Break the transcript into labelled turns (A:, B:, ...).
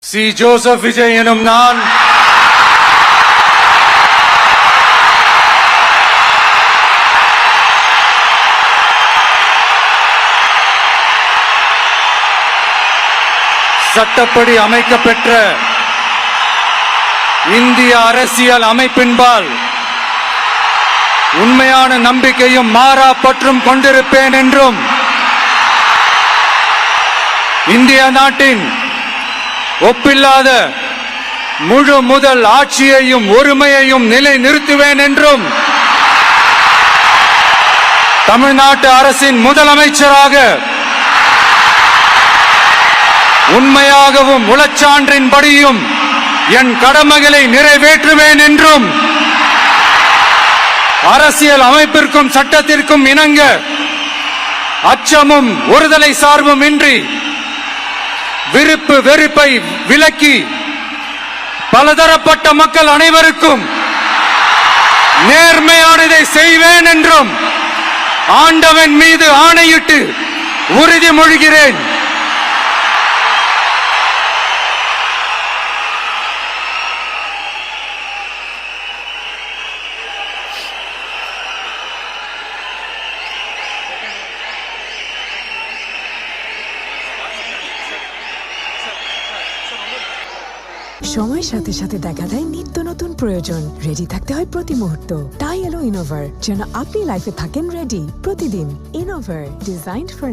A: C Joseph Vijay எனும் நான் சட்டப்படி அமைக்கப்பெற்ற இந்திய அரசியல் அமைப்பின்பால் உண்மையான நம்பிக்கையும் மாறா பற்றும் கொண்டிருப்பேன் என்றும் இந்திய நாட்டின் ஒப்பில்லாத முழு முதல் ஆட்சியையும் ஒருமையையும் நிலை நிறுத்துவேன் என்றும் தமிழ்நாட்டு அரசின் முதலமைச்சராக உண்மையாகவும் உளச்சான்றின்படியும் என் கடமைகளை நிறைவேற்றுவேன் என்றும் அரசியல் அமைப்பிற்கும் சட்டத்திற்கும் இணங்க அச்சமும் ஒருதலை சார்பும் இன்றி விருப்பு வெறுப்பை விலக்கி பலதரப்பட்ட மக்கள் அனைவருக்கும் நேர்மையானதை செய்வேன் என்றும் ஆண்டவன் மீது ஆணையிட்டு உறுதிமொழிகிறேன்.
B: সময়ের সাথে সাথে দেখা যায় নিত্য নতুন প্রয়োজন, রেডি থাকতে হয় প্রতি মুহূর্ত। তাই এলো ইনোভার, যেন আপনি লাইফে থাকেন রেডি প্রতিদিন। Innova, designed for